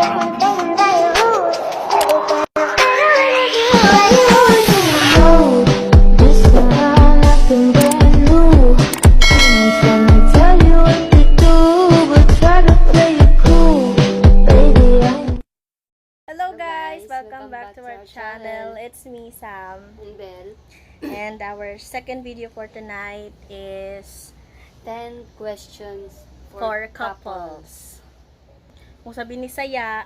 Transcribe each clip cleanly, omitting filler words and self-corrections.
Welcome back to our channel. It's me, Sam. And Belle. And our second video for tonight is 10 questions for couples. Kung sabi ni Saya,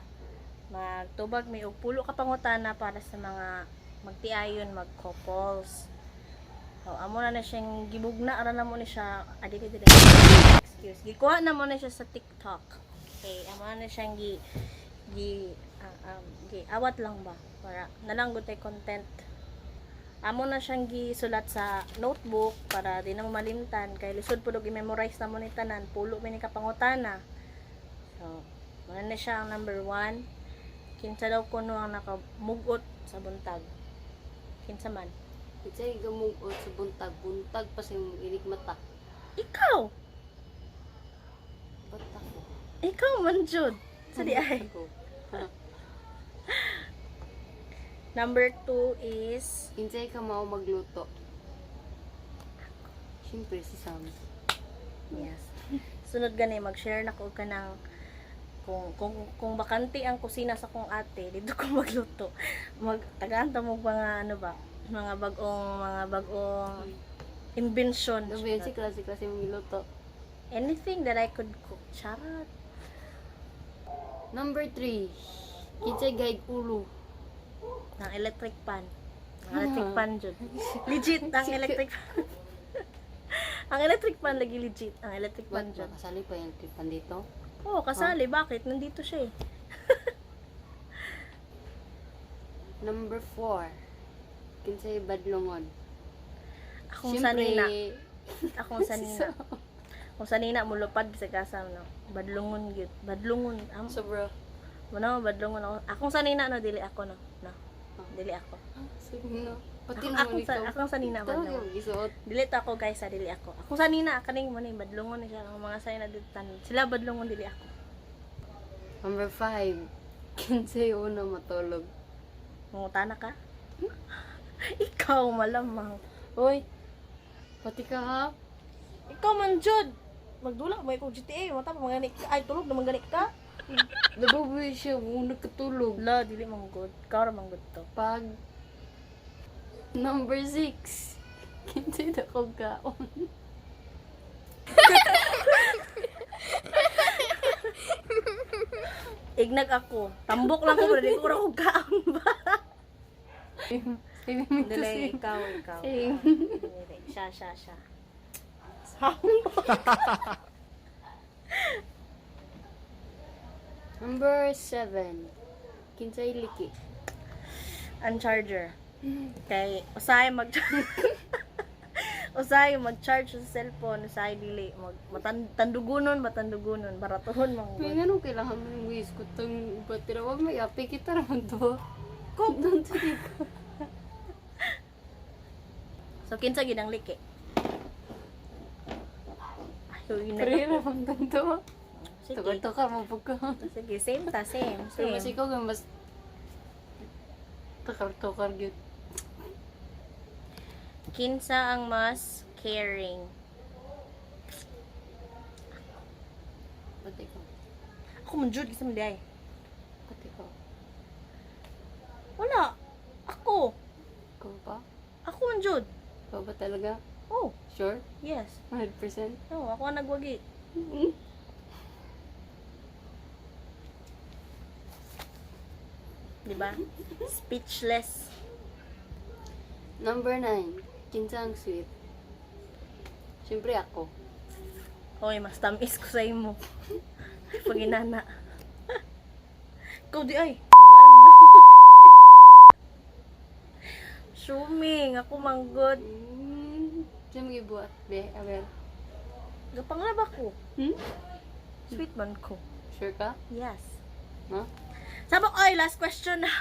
magtubag may upulo ka pangutana para sa mga magtiayon, mag-couples. So, amo na siyang gibugna, ara na mo ni siya, excuse, gikuha na mo na siya sa TikTok. Okay, amo na siyang awat lang ba para nalanggod tay content. Amo na siyang gisulat sa notebook para di na mo malimtan kay lisod pud og i-memorize na mo ni tanan, pulo man ni kapangutana. So, muna na siya ang number 1. Kinsa daw kuno ang nakamugot sa buntag? Kinsa man? Kinsay gamugot sa buntag, buntag pa sa imong inig mata. Ikaw. Bata ko. Ikaw man jud. Sa di ay. Number 2 is Kinsay ka mao magluto? Siyempre si Sam. yes. Sunod gani mag-share na ko kanang kung bakante ang kusina sa kong ate, dito ko magluto. Tagaan ta mo mga ano ba? Mga bagong invention. Dami si klase mong giluto. Anything that I could cook. Charot. Number 3. Kinsay guide ulo? Ng electric pan. Ang electric pan jud. Legit ang electric pan. Ang electric pan lagi legit. Ang electric pan jud. Kasali pa yung electric pan dito? Oo, kasali. Bakit? Nandito siya eh. Number 4. Kinsay badlongon? Akong Siyempre, sanina. Akong sanina. Kung sanina mulupad sa kasam no. Badlungon gyud. Badlungon. Sobra. Wala badlungon ako. Akong sanina no dili ako no. No. Dili ako. Sige na. Pati Akong sanina man no. Dili ta ako guys, dili ako. Akong sanina kaning mo ni badlungon ni siya ang mga sanina ditan. Sila badlungon dili ako. Number 5. Kinsay una matulog? Mungutana ka? Ikaw malamang. Hoy. Pati ka ha? Ikaw man jud. Magdula mo ikaw GTA, mata pa manganik ka. Ay tulog na manganik ka. Nababoy siya, muna katulog. La, dili man good. Ikaw ra man good to. Pag number 6. Kinsay na ko gaon? Ignag ako. Tambok lang ko pero di ko ra og kaon ba. Dili ikaw. Dili. Siya. Number 7. Kinsay liki? Ang charger. Kay usay usay mag-charge sa cellphone, usay dili matandugunon, baratuhon mang. May ganun kailangan mo yung ways ko itong batira. Huwag may api kita naman to. Kung doon sa ko. So kinsa gid ang liki? Pare naman ganito. Sige. Tukar mo pagka. Sige, same. Pero mas ikaw nga mas tukar yun. Kinsa ang mas caring? Pati ko. Ako man jud kisam day. Pati ko. Wala. Ako. Ikaw pa? Ako man jud. Ikaw ba talaga? Oh, Sure? yes. 100%? No, ako ang nagwagi. Diba? Speechless. Number 9. Kinsa ang sweet? Siyempre ako. Hoy, mas tamis ko sa imo. Pag inana. Ikaw di ay. Suming, ako manggod. Sino mag-ibuat? Be, Abel. Gapanglaba ko. Sweet man ko. Sure ka? Yes. No? Sabok, oy, last question na.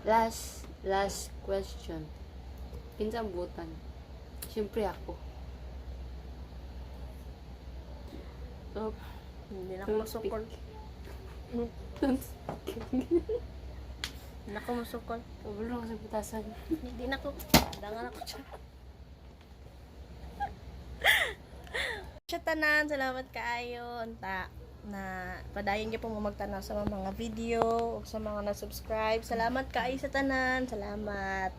Last question. Kinsa ang butan? Siyempre ako. So, Hindi na ako masukol. Don't speak. Hindi na ako masukol. Wala ko sa butasan. Hindi na ako. Dangan ako siya. Siya tanan, salamat kaayo. Unta na padayon gyud po mo magtanaw sa mga video o sa mga na-subscribe. Salamat kaayo sa tanan. Salamat.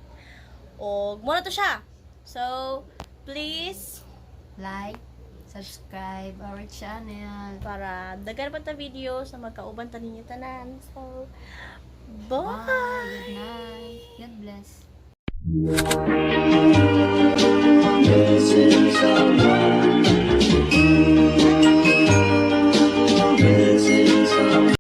Og mo na to siya. So, please Like, subscribe our channel. para daghan pa ta video sa magkauban ta ninyo tanan. So, Bye. bye. Good night. God bless.